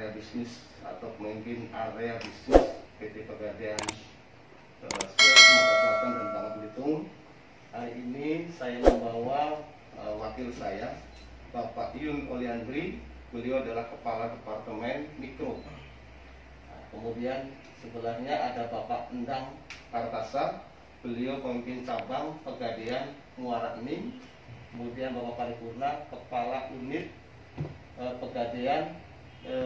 area bisnis atau pemimpin area bisnis PT Pegadaian Sumatera Selatan dan Bangka Belitung. Hari ini saya membawa wakil saya, Bapak Yun Oliandri. Beliau adalah Kepala Departemen Mikro. Nah, kemudian sebelahnya ada Bapak Endang Kartasa. Beliau pemimpin cabang Pegadaian Muara Enim. Kemudian Bapak Paripurna, Kepala Unit Pegadaian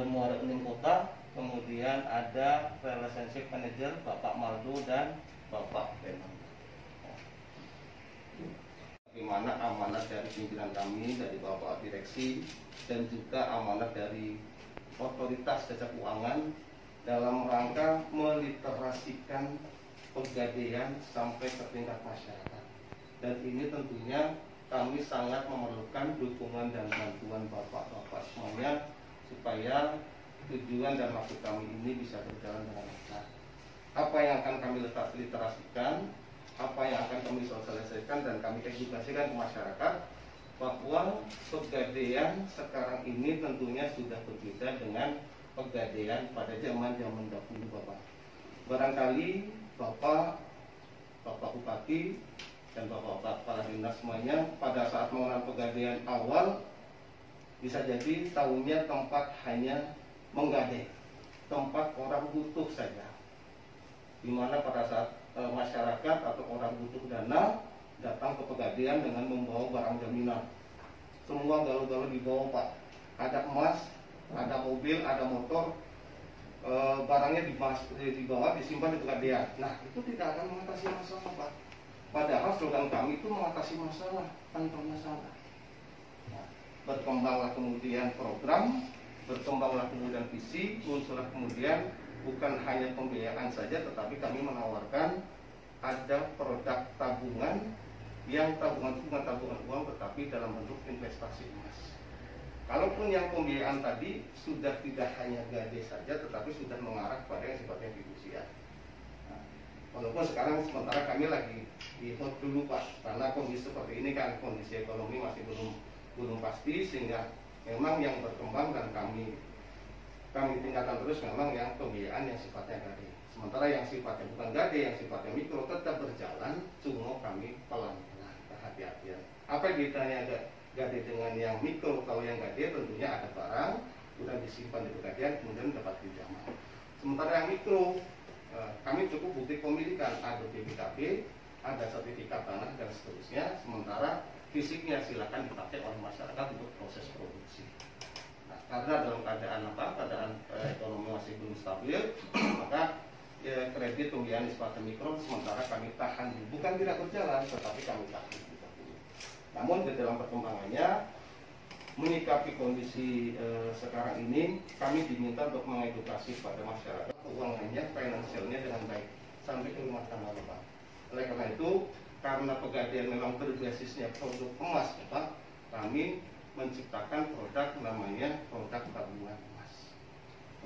Muara Enim Kota. Kemudian ada Relationship Manager Bapak Maldo dan Bapak Benang. Bagaimana amanat dari pimpinan kami, dari Bapak Direksi, dan juga amanat dari Otoritas Jasa Keuangan dalam rangka meliterasikan Pegadaian sampai ke tingkat masyarakat. Dan ini tentunya kami sangat memerlukan dukungan dan bantuan Bapak-Bapak semuanya supaya tujuan dan maksud kami ini bisa berjalan dengan lancar. Apa yang akan kami literasikan, apa yang akan kami sosialisasikan dan kami edukasikan ke masyarakat bahwa Pegadaian sekarang ini tentunya sudah berbeda dengan Pegadaian pada zaman-zaman dahulu, Bapak. Barangkali Bapak Bupati dan Bapak Kepala Dinas semuanya pada saat mengenal Pegadaian awal bisa jadi tahunya tempat hanya menggadai, tempat orang butuh saja, di mana pada saat masyarakat atau orang butuh dana datang ke Pegadaian dengan membawa barang jaminan. Semua galau-galau dibawa, Pak. Ada emas, ada mobil, ada motor, barangnya dibawa, disimpan di Pegadaian. Nah, itu tidak akan mengatasi masalah, Pak. Padahal slogan kami itu mengatasi masalah tanpa masalah. Nah, berkembanglah kemudian program, berkembanglah kemudian visi, muncullah kemudian bukan hanya pembiayaan saja, tetapi kami menawarkan ada produk tabungan yang tabungan itu bukan tabungan uang, tetapi dalam bentuk investasi emas. Kalaupun yang pembiayaan tadi sudah tidak hanya gade saja, tetapi sudah mengarah pada yang sifatnya fidusia. Nah, walaupun sekarang sementara kami lagi di hold dulu, Pak, karena kondisi seperti ini kan kondisi ekonomi masih belum pasti, sehingga memang yang berkembang dan kami tingkatkan terus memang yang pembiayaan yang sifatnya gade. Sementara yang sifatnya bukan gade, yang sifatnya mikro tetap berjalan, cuma kami pelan-pelan, kehati-hatian. Apa bedanya gade dengan yang mikro? Kalau yang gade tentunya ada barang, sudah disimpan di Pegadaian, kemudian dapat pinjaman. Sementara yang mikro, kami cukup bukti pemilikan, ada BPKB, ada sertifikat tanah dan seterusnya. Sementara fisiknya silakan dipakai oleh masyarakat untuk proses produksi. Nah, karena dalam keadaan ekonomi masih belum stabil, maka kredit pembiayaan sifatnya mikro sementara kami tahan, bukan tidak berjalan, tetapi kami tahan. Namun di dalam perkembangannya, menyikapi kondisi sekarang ini, kami diminta untuk mengedukasi pada masyarakat keuangannya, finansialnya dengan baik sampai ke rumah tangga, Bapak. Oleh karena itu, karena Pegadaian memang berbasisnya produk emas, Bapak, kami menciptakan produk namanya produk tabungan emas.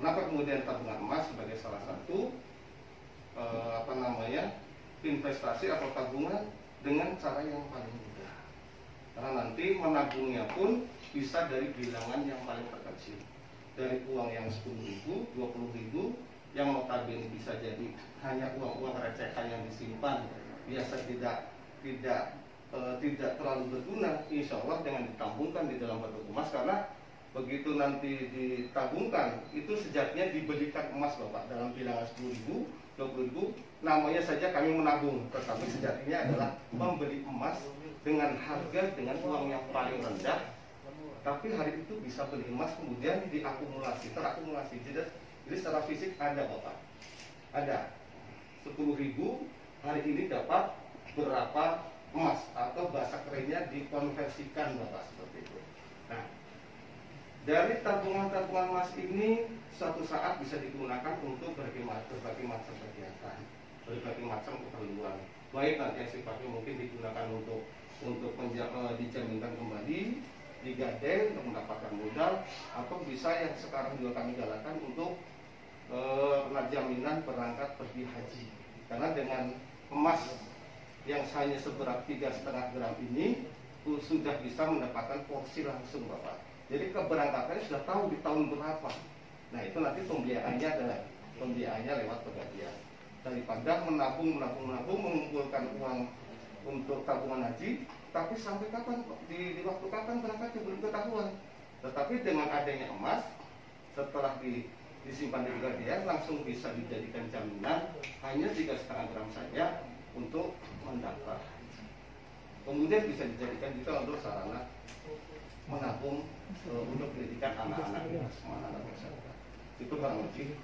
Kenapa kemudian tabungan emas sebagai salah satu investasi atau tabungan dengan cara yang paling mudah? Karena nanti menabungnya pun bisa dari bilangan yang paling terkecil, dari uang yang 10.000, 20.000, yang notabene bisa jadi hanya uang-uang recehan yang disimpan biasa tidak terlalu berguna, insya Allah dengan ditambungkan di dalam bentuk emas, karena begitu nanti ditabungkan itu sejatinya dibelikan emas, Bapak, dalam bilangan 10.000, 20.000, namanya saja kami menabung, tetapi sejatinya adalah membeli emas dengan harga dengan uang yang paling rendah, tapi hari itu bisa beli emas kemudian terakumulasi. Jadi secara fisik ada, Bapak, ada 10.000, hari ini dapat berapa emas, atau bahasa kerennya dikonversikan, Bapak, seperti itu. Nah, dari tabungan-tabungan emas ini suatu saat bisa digunakan untuk berbagai macam kegiatan, berbagai macam keperluan. Baik nanti yang sifatnya mungkin digunakan untuk dijaminkan kembali, digadai untuk mendapatkan modal, atau bisa yang sekarang juga kami galakkan untuk jaminan berangkat pergi haji. Karena dengan emas yang hanya seberat 3,5 gram ini sudah bisa mendapatkan porsi langsung, Bapak. Jadi keberangkatannya sudah tahu di tahun berapa. Nah itu nanti pembiayaannya lewat Pegadaian. Daripada menabung mengumpulkan uang untuk tabungan haji, tapi sampai kapan, di waktu kapan berangkatnya belum ketahuan. Tetapi dengan adanya emas, setelah disimpan di Pegadaian, langsung bisa dijadikan jaminan hanya 3,5 gram saja untuk mendaftar. Kemudian bisa dijadikan juga untuk sarana menabung untuk pendidikan anak-anak masyarakat. Itu kurang lebih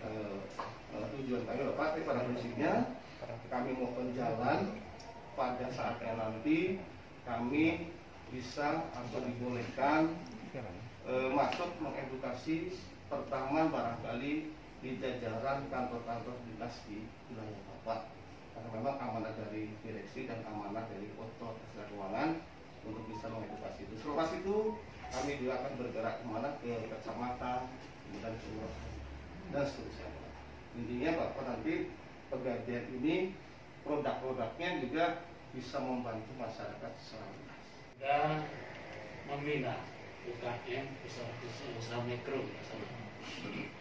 tujuan kami, Bapak. Tapi pada prinsipnya kami mohon jalan pada saatnya nanti kami bisa atau dibolehkan masuk mengedukasi pertama barangkali di jajaran kantor-kantor dinas di wilayah Bapak. Karena memang amanah dari direksi dan amanah dari otoritas jasa keuangan untuk bisa mengedukasi itu. Selepas itu kami juga akan bergerak kemana, ke kecamatan, kemudian kelurahan dan seterusnya. Intinya Bapak nanti Pegadaian ini produk-produknya juga bisa membantu masyarakat secara luas. Dan membina UKM usaha mikro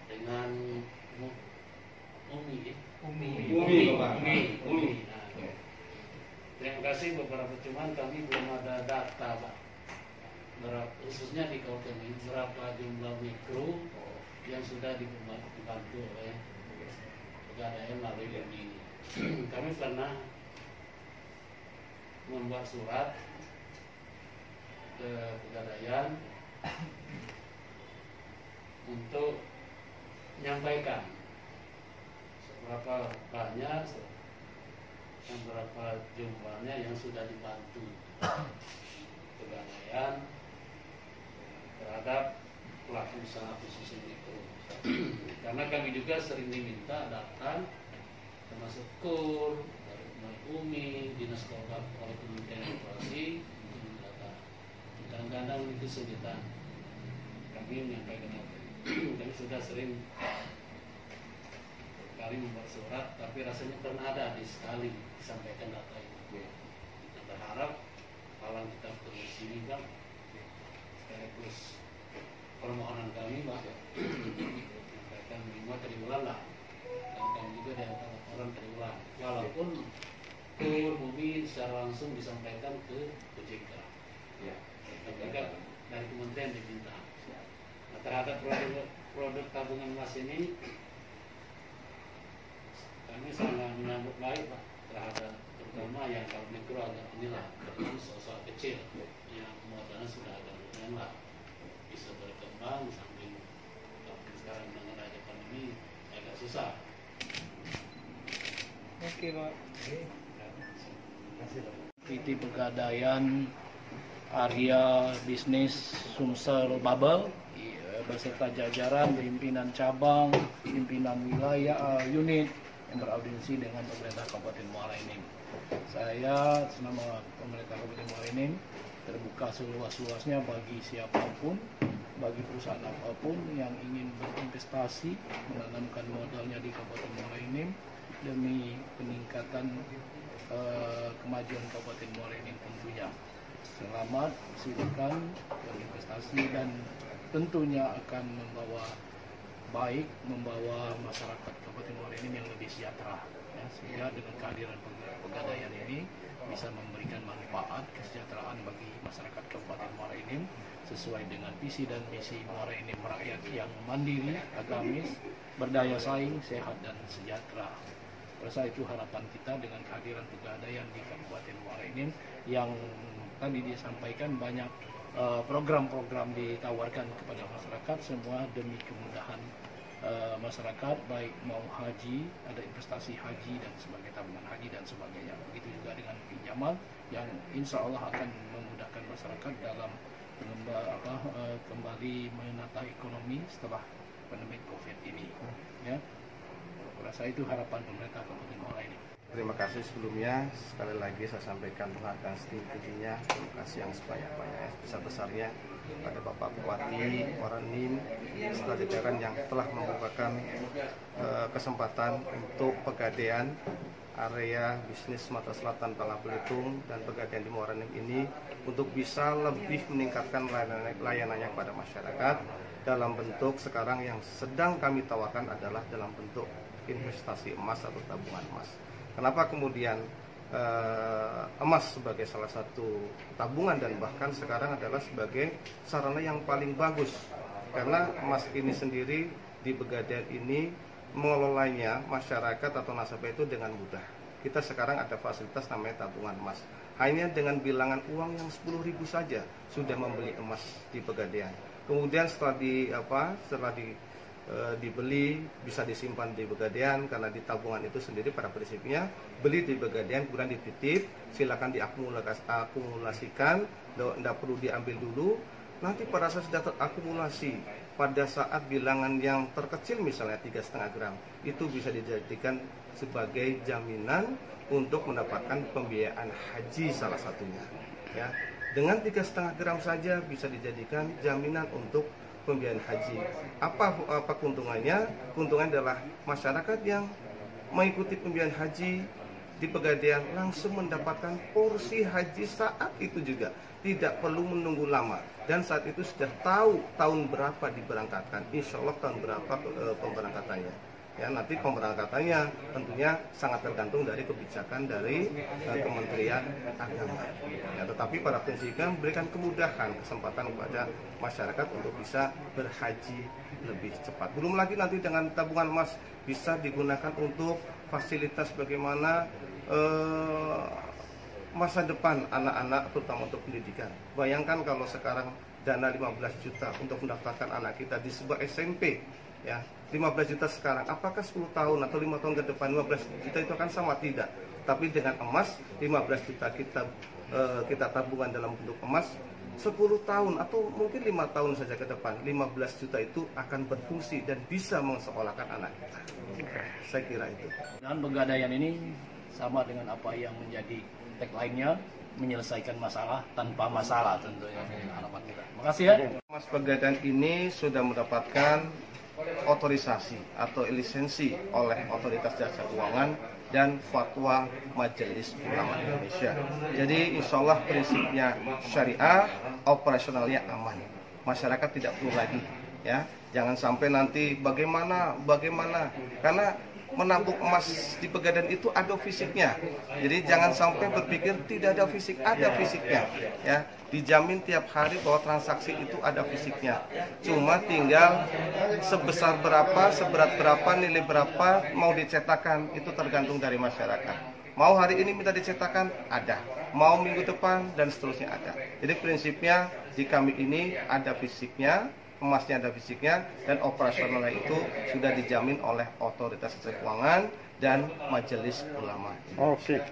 dengan Umi. Nah, terima kasih beberapa, cuman kami belum ada data Pak. Khususnya di Kabupaten ini berapa jumlah mikro yang sudah dibantu oleh Pegadaian melalui Umi ini. Kami pernah membuat surat ke Pegadaian untuk menyampaikan seberapa banyak dan berapa jumlahnya yang sudah dibantu Pegadaian terhadap pelaku usaha khusus mikro. Karena kami juga sering diminta data termasuk KUR, dari Umi, Dinas Keuangan oleh Kementerian Koperasi untuk mendata. Kadang-kadang itu sejuta. Kami menyampaikan apa? Kami sudah sering kali membuat surat, tapi rasanya pernah ada sekali disampaikan data itu. Kita berharap kalau kita terus ini Bang, sekaligus permohonan kami Bang, menyampaikan minimal triwulan lah, dan kami juga diantara laporan triwulan, walaupun KUR Bumi secara langsung disampaikan ke OJK, dan juga dari kementerian diminta. Nah, terhadap produk tabungan emas ini kami sangat menyambut baik Pak, terhadap terutama yang kalau mikro agak inilah, terutama sosok kecil yang modalnya sudah agak lumayan lah, bisa berkembang sambil sekarang dengan ada pandemi agak susah. Oke Pak. PT Pegadaian Area Bisnis Sumsel Babel beserta jajaran pimpinan cabang, pimpinan wilayah unit yang beraudiensi dengan pemerintah Kabupaten Muara Enim. Saya atas nama pemerintah Kabupaten Muara Enim terbuka seluas-luasnya bagi siapapun, bagi perusahaan apapun yang ingin berinvestasi, menanamkan modalnya di Kabupaten Muara Enim demi peningkatan kemajuan Kabupaten Muara Enim tentunya. Selamat, silakan berinvestasi dan tentunya akan membawa masyarakat Kabupaten Muara Enim yang lebih sejahtera, ya, sehingga dengan kehadiran Pegadaian ini bisa memberikan manfaat kesejahteraan bagi masyarakat Kabupaten Muara Enim sesuai dengan visi dan misi Muara Enim rakyat yang mandiri, agamis, berdaya saing, sehat dan sejahtera. Rasa itu harapan kita dengan kehadiran Pegadaian di Kabupaten Muara Enim yang tadi disampaikan banyak program-program ditawarkan kepada masyarakat, semua demi kemudahan masyarakat, baik mau haji, ada investasi haji dan sebagai tabungan haji dan sebagainya. Begitu juga dengan pinjaman yang insya Allah akan memudahkan masyarakat dalam kembali menata ekonomi setelah pandemi COVID ini. Ya, rasa itu harapan pemerintah Kabupaten Muara Enim. Terima kasih sebelumnya, sekali lagi saya sampaikan penghargaan setinggi-tingginya, terima kasih yang sebanyak-banyaknya, besar-besarnya pada Bapak Bupati Muaraenim setelah jajaran yang telah membukakan kesempatan untuk Pegadaian area bisnis Sumatera Selatan, Bangka Belitung dan Pegadaian di Muaraenim ini untuk bisa lebih meningkatkan layanannya kepada masyarakat dalam bentuk sekarang yang sedang kami tawarkan adalah dalam bentuk investasi emas atau tabungan emas. Kenapa kemudian emas sebagai salah satu tabungan dan bahkan sekarang adalah sebagai sarana yang paling bagus, karena emas ini sendiri di Pegadaian ini mengelolanya masyarakat atau nasabah itu dengan mudah. Kita sekarang ada fasilitas namanya tabungan emas. Hanya dengan bilangan uang yang 10.000 saja sudah membeli emas di Pegadaian. Kemudian setelah dibeli bisa disimpan di Pegadaian, karena di tabungan itu sendiri pada prinsipnya beli di Pegadaian kemudian dititip, silakan diakumulasikan, tidak perlu diambil dulu. Nanti pada saat sudah terakumulasi, pada saat bilangan yang terkecil misalnya 3,5 gram, itu bisa dijadikan sebagai jaminan untuk mendapatkan pembiayaan haji salah satunya. Ya, dengan 3,5 gram saja bisa dijadikan jaminan untuk pembiayaan haji. Apa keuntungannya? Keuntungannya adalah masyarakat yang mengikuti pembiayaan haji di Pegadaian langsung mendapatkan porsi haji saat itu juga, tidak perlu menunggu lama, dan saat itu sudah tahu tahun berapa diberangkatkan, insya Allah tahun berapa pemberangkatannya. Ya, nanti pemberangkatannya tentunya sangat tergantung dari kebijakan dari Kementerian Agama. Ya, tetapi pada prinsipnya memberikan kemudahan, kesempatan kepada masyarakat untuk bisa berhaji lebih cepat. Belum lagi nanti dengan tabungan emas bisa digunakan untuk fasilitas bagaimana masa depan anak-anak, terutama untuk pendidikan. Bayangkan kalau sekarang dana 15 juta untuk mendaftarkan anak kita di sebuah SMP, ya, 15 juta sekarang, apakah 10 tahun atau 5 tahun ke depan 15 juta itu akan sama? Tidak. Tapi dengan emas 15 juta kita tabungan dalam bentuk emas, 10 tahun atau mungkin 5 tahun saja ke depan 15 juta itu akan berfungsi dan bisa mensekolahkan anak kita. Saya kira itu. Dan Pegadaian ini sama dengan apa yang menjadi tagline-nya, menyelesaikan masalah tanpa masalah tentunya harapan kita. Makasih ya. Emas Pegadaian ini sudah mendapatkan otorisasi atau lisensi oleh Otoritas Jasa Keuangan dan fatwa Majelis Ulama Indonesia. Jadi insya Allah prinsipnya syariah, operasionalnya aman. Masyarakat tidak perlu lagi, ya. Jangan sampai nanti bagaimana, karena menabung emas di Pegadaian itu ada fisiknya. Jadi jangan sampai berpikir tidak ada fisik, ada fisiknya, ya. Dijamin tiap hari bahwa transaksi itu ada fisiknya. Cuma tinggal sebesar berapa, seberat berapa, nilai berapa mau dicetakkan itu tergantung dari masyarakat. Mau hari ini minta dicetakkan, ada. Mau minggu depan dan seterusnya ada. Jadi prinsipnya di kami ini ada fisiknya, emasnya ada fisiknya, dan operasionalnya itu sudah dijamin oleh Otoritas Jasa Keuangan dan Majelis Ulama. Oke.